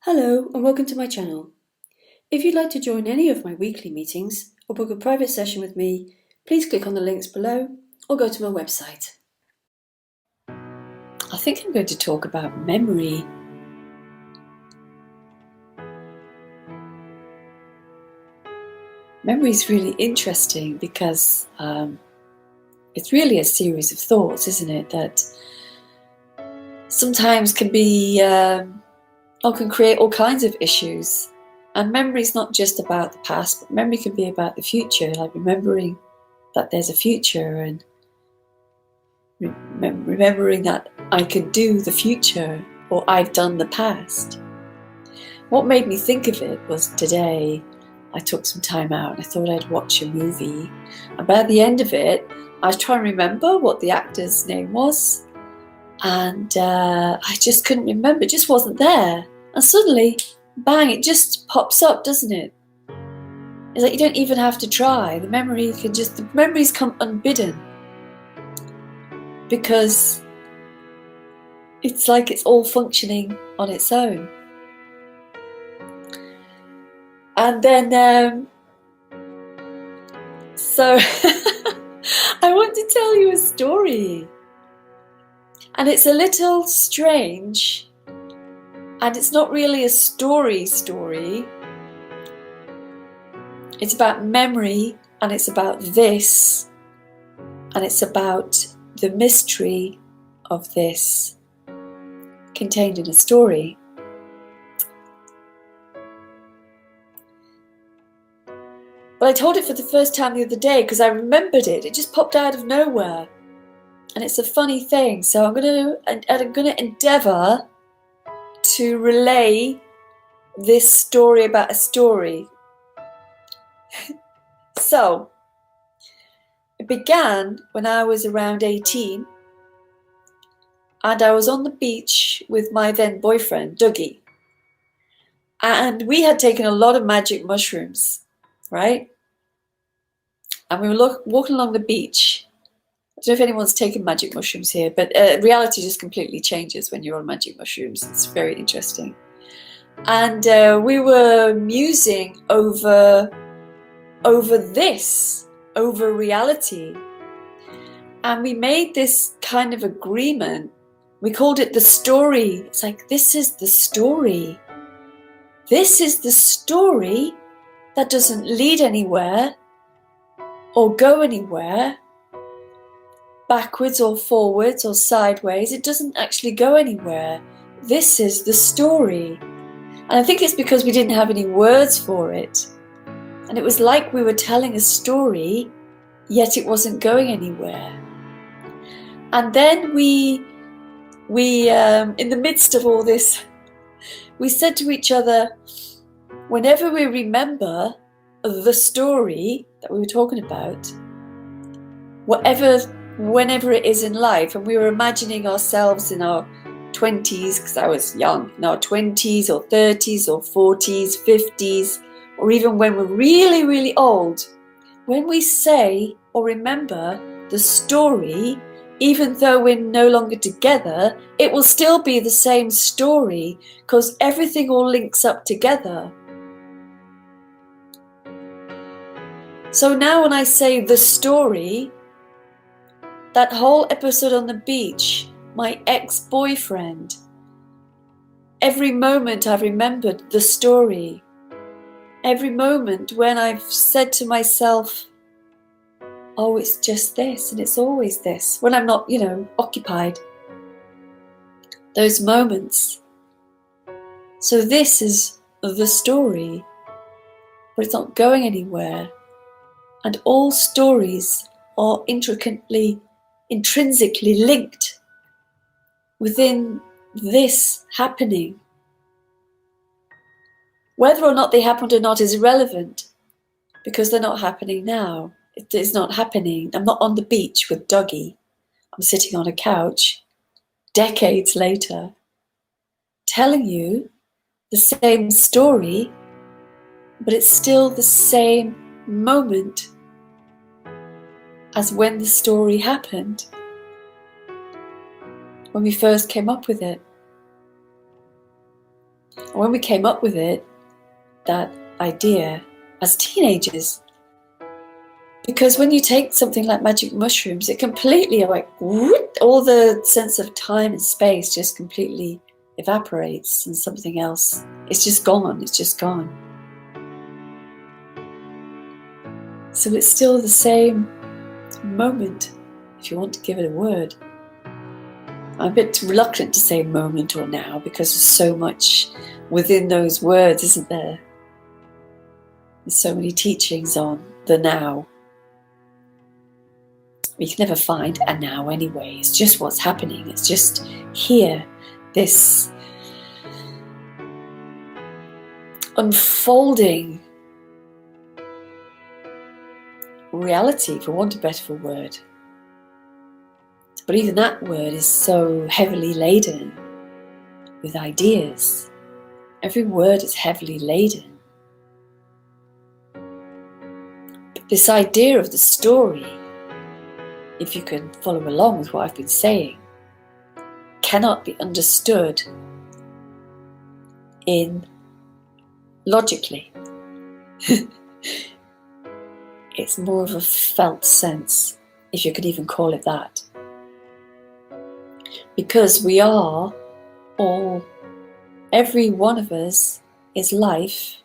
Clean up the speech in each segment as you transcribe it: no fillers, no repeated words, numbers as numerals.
Hello and welcome to my channel. If you'd like to join any of my weekly meetings or book a private session with me, please click on the links below or go to my website. I think I'm going to talk about memory. Memory is really interesting because it's really a series of thoughts, isn't it? That sometimes can be or can create all kinds of issues. And memory is not just about the past, but memory can be about the future, like remembering that there's a future and remembering that I could do the future or I've done the past. What made me think of it was today I took some time out and I thought I'd watch a movie, and by the end of it I was trying to remember what the actor's name was, and I just couldn't remember. It just wasn't there, and suddenly bang, it just pops up, doesn't it? It's like you don't even have to try. The memories come unbidden, because it's like it's all functioning on its own. And then so I want to tell you a story, and it's a little strange, and it's not really a story. It's about memory, and it's about this, and it's about the mystery of this contained in a story. But I told it for the first time the other day because I remembered it. It just popped out of nowhere, and it's a funny thing. So I'm going to endeavour to relay this story about a story. So it began when I was around 18, and I was on the beach with my then boyfriend, Dougie. And we had taken a lot of magic mushrooms, right? And we were walking along the beach. I don't know if anyone's taken magic mushrooms here, but reality just completely changes when you're on magic mushrooms. It's very interesting. And we were musing over reality. And we made this kind of agreement. We called it the story. It's like, this is the story. This is the story that doesn't lead anywhere or go anywhere, backwards or forwards or sideways. It doesn't actually go anywhere. This is the story. And I think it's because we didn't have any words for it. And it was like we were telling a story, yet it wasn't going anywhere. And then we in the midst of all this, we said to each other, whenever we remember the story that we were talking about, whenever it is in life, and we were imagining ourselves in our 20s, because I was young, in our 20s or 30s or 40s, 50s, or even when we're really, really old, when we say or remember the story, even though we're no longer together, it will still be the same story, because everything all links up together. So now when I say the story, that whole episode on the beach, my ex-boyfriend, every moment I've remembered the story. Every moment when I've said to myself, oh, it's just this, and it's always this, when I'm not, occupied. Those moments. So this is the story, but it's not going anywhere. And all stories are intrinsically linked within this happening. Whether or not they happened or not is irrelevant, because they're not happening now. It is not happening. I'm not on the beach with Dougie. I'm sitting on a couch, decades later, telling you the same story, but it's still the same moment as when the story happened, when we first came up with it. And when we came up with it, that idea as teenagers, because when you take something like magic mushrooms, it completely, like, whoop, all the sense of time and space just completely evaporates, and something else, it's just gone, it's just gone. So it's still the same moment, if you want to give it a word. I'm a bit reluctant to say moment or now, because there's so much within those words, isn't there? There's so many teachings on the now. We can never find a now anyway. It's just what's happening. It's just here. This unfolding reality, for want of a better word. But even that word is so heavily laden with ideas. Every word is heavily laden. But this idea of the story, if you can follow along with what I've been saying, cannot be understood logically. It's more of a felt sense, if you could even call it that. Because we are all, every one of us is life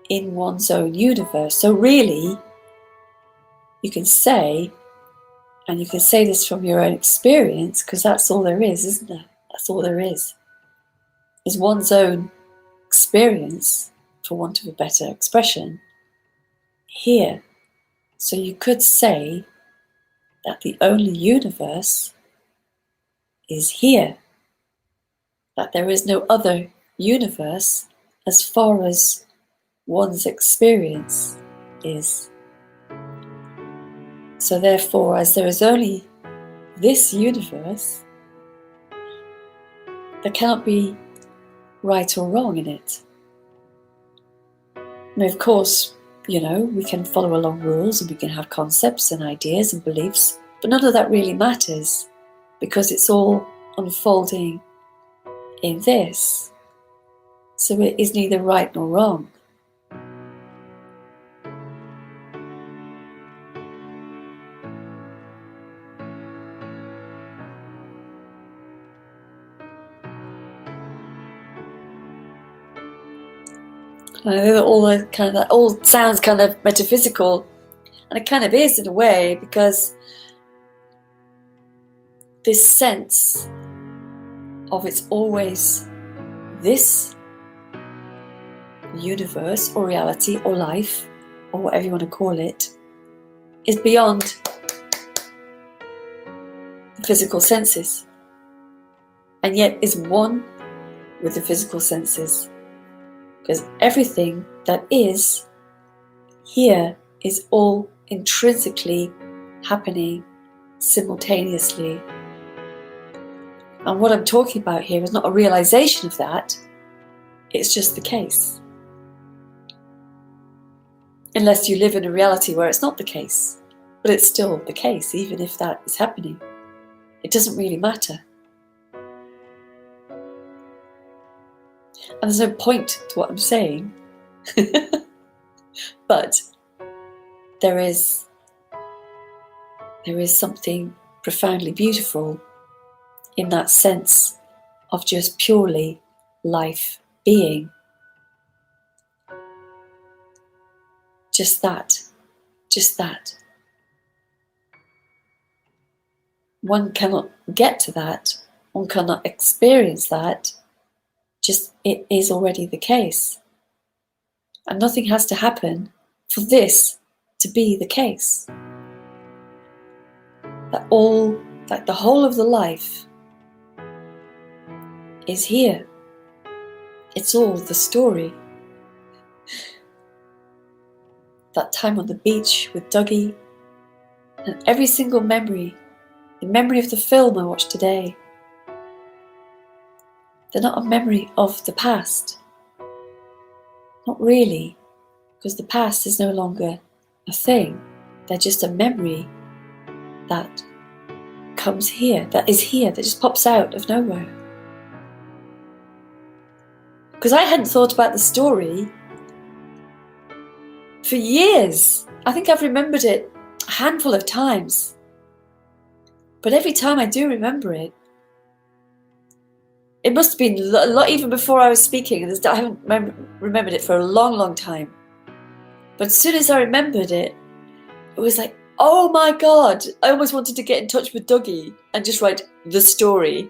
in one's own universe. So really, you can say, and you can say this from your own experience, because that's all there is, isn't it? That's all there is one's own experience, for want of a better expression, here. So you could say that the only universe is here, that there is no other universe as far as one's experience is. So therefore, as there is only this universe, there cannot be right or wrong in it. And of course, you know, we can follow along rules and we can have concepts and ideas and beliefs, but none of that really matters, because it's all unfolding in this. So it is neither right nor wrong. I know that that all sounds kind of metaphysical, and it kind of is in a way, because this sense of it's always this universe or reality or life or whatever you want to call it is beyond the physical senses, and yet is one with the physical senses, because everything that is here is all intrinsically happening simultaneously. And what I'm talking about here is not a realization of that, it's just the case. Unless you live in a reality where it's not the case, but it's still the case, even if that is happening. It doesn't really matter. And there's no point to what I'm saying. But there is something profoundly beautiful in that sense of just purely life being. Just that. One cannot get to that, one cannot experience that, just it is already the case. And nothing has to happen for this to be the case. That the whole of the life is here. It's all the story. That time on the beach with Dougie, and every single memory, the memory of the film I watched today, they're not a memory of the past. Not really, because the past is no longer a thing. They're just a memory that comes here, that is here, that just pops out of nowhere. because I hadn't thought about the story for years. I think I've remembered it a handful of times. But every time I do remember it, it must have been a lot even before I was speaking. I haven't remembered it for a long, long time. But as soon as I remembered it, it was like, oh my God, I almost wanted to get in touch with Dougie and just write the story,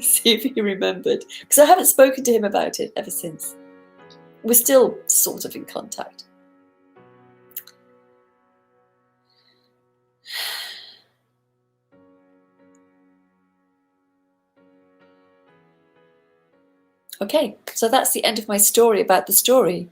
see if he remembered. Because I haven't spoken to him about it ever since. We're still sort of in contact. Okay, so that's the end of my story about the story.